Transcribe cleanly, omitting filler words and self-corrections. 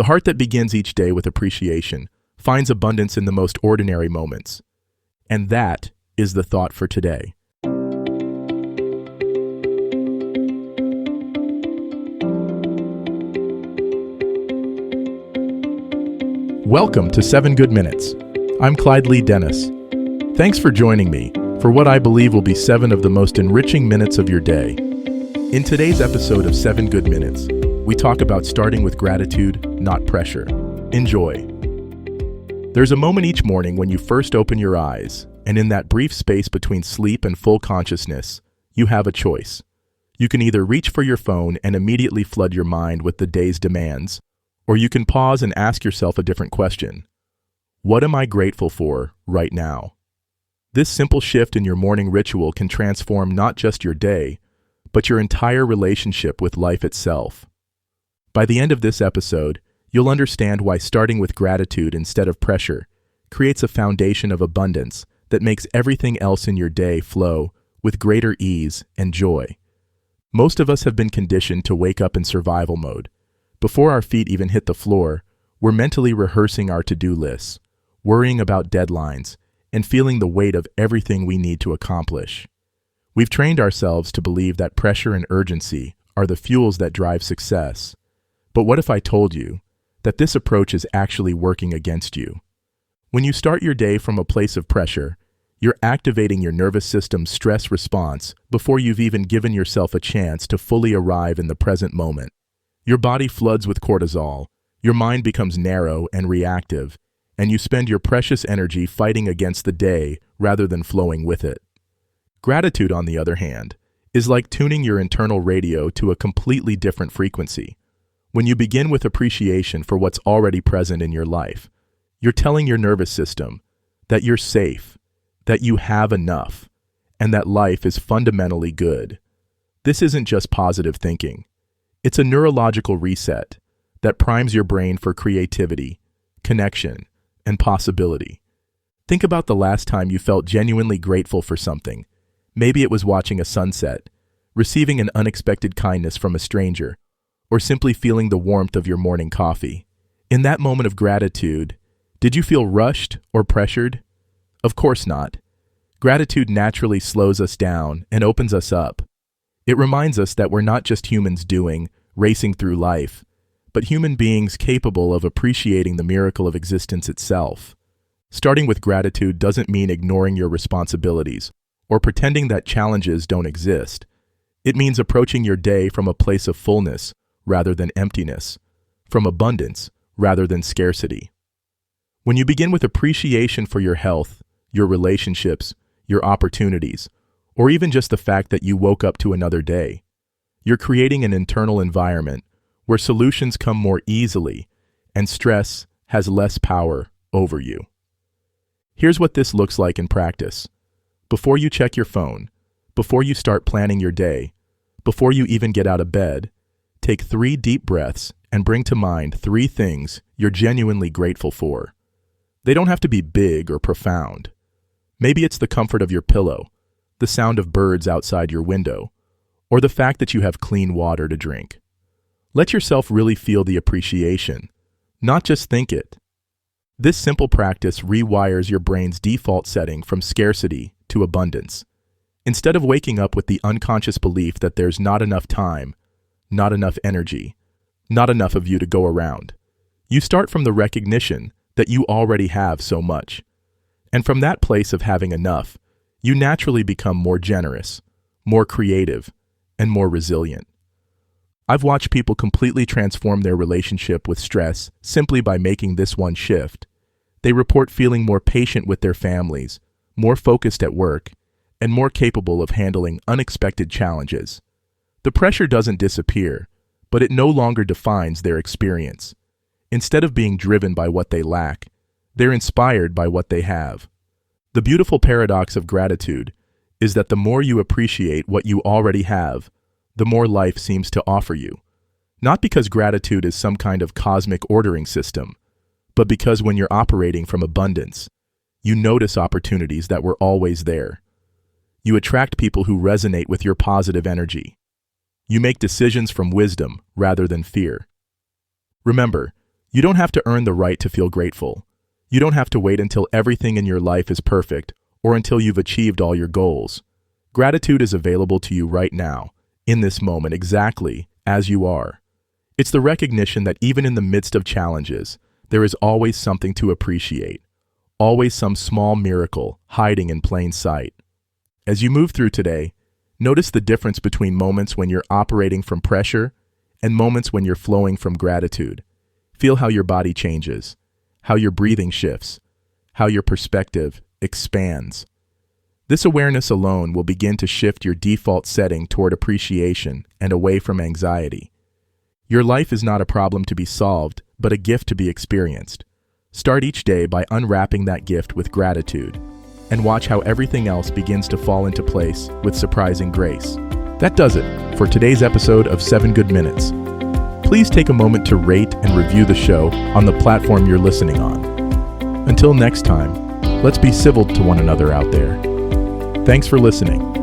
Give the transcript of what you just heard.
The heart that begins each day with appreciation finds abundance in the most ordinary moments. And that is the thought for today. Welcome to 7 Good Minutes. I'm Clyde Lee Dennis. Thanks for joining me for what I believe will be 7 of the most enriching minutes of your day. In today's episode of 7 Good Minutes, we talk about starting with gratitude, not pressure. Enjoy. There's a moment each morning when you first open your eyes, and in that brief space between sleep and full consciousness, you have a choice. You can either reach for your phone and immediately flood your mind with the day's demands, or you can pause and ask yourself a different question. What am I grateful for right now? This simple shift in your morning ritual can transform not just your day, but your entire relationship with life itself. By the end of this episode, you'll understand why starting with gratitude instead of pressure creates a foundation of abundance that makes everything else in your day flow with greater ease and joy. Most of us have been conditioned to wake up in survival mode. Before our feet even hit the floor, we're mentally rehearsing our to-do lists, worrying about deadlines, and feeling the weight of everything we need to accomplish. We've trained ourselves to believe that pressure and urgency are the fuels that drive success. But what if I told you that this approach is actually working against you? When you start your day from a place of pressure, you're activating your nervous system's stress response before you've even given yourself a chance to fully arrive in the present moment. Your body floods with cortisol, your mind becomes narrow and reactive, and you spend your precious energy fighting against the day rather than flowing with it. Gratitude, on the other hand, is like tuning your internal radio to a completely different frequency. When you begin with appreciation for what's already present in your life, you're telling your nervous system that you're safe, that you have enough, and that life is fundamentally good. This isn't just positive thinking. It's a neurological reset that primes your brain for creativity, connection, and possibility. Think about the last time you felt genuinely grateful for something. Maybe it was watching a sunset, receiving an unexpected kindness from a stranger, or simply feeling the warmth of your morning coffee. In that moment of gratitude, did you feel rushed or pressured? Of course not. Gratitude naturally slows us down and opens us up. It reminds us that we're not just humans racing through life, but human beings capable of appreciating the miracle of existence itself. Starting with gratitude doesn't mean ignoring your responsibilities or pretending that challenges don't exist. It means approaching your day from a place of fullness rather than emptiness, from abundance rather than scarcity. When you begin with appreciation for your health, your relationships, your opportunities, or even just the fact that you woke up to another day, you're creating an internal environment where solutions come more easily and stress has less power over you. Here's what this looks like in practice. Before you check your phone, before you start planning your day, before you even get out of bed, take 3 deep breaths and bring to mind 3 things you're genuinely grateful for. They don't have to be big or profound. Maybe it's the comfort of your pillow, the sound of birds outside your window, or the fact that you have clean water to drink. Let yourself really feel the appreciation, not just think it. This simple practice rewires your brain's default setting from scarcity to abundance. Instead of waking up with the unconscious belief that there's not enough time, not enough energy, not enough of you to go around, you start from the recognition that you already have so much. And from that place of having enough, you naturally become more generous, more creative, and more resilient. I've watched people completely transform their relationship with stress simply by making this one shift. They report feeling more patient with their families, more focused at work, and more capable of handling unexpected challenges. The pressure doesn't disappear, but it no longer defines their experience. Instead of being driven by what they lack, they're inspired by what they have. The beautiful paradox of gratitude is that the more you appreciate what you already have, the more life seems to offer you. Not because gratitude is some kind of cosmic ordering system, but because when you're operating from abundance, you notice opportunities that were always there. You attract people who resonate with your positive energy. You make decisions from wisdom rather than fear. Remember, You don't have to earn the right to feel grateful. You don't have to wait until everything in your life is perfect or until you've achieved all your goals. Gratitude is available to you right now, in this moment, exactly as you are. It's the recognition that even in the midst of challenges, there is always something to appreciate, always some small miracle hiding in plain sight. As you move through today, notice the difference between moments when you're operating from pressure and moments when you're flowing from gratitude. Feel how your body changes, how your breathing shifts, how your perspective expands. This awareness alone will begin to shift your default setting toward appreciation and away from anxiety. Your life is not a problem to be solved, but a gift to be experienced. Start each day by unwrapping that gift with gratitude, and watch how everything else begins to fall into place with surprising grace. That does it for today's episode of 7 Good Minutes. Please take a moment to rate and review the show on the platform you're listening on. Until next time, let's be civil to one another out there. Thanks for listening.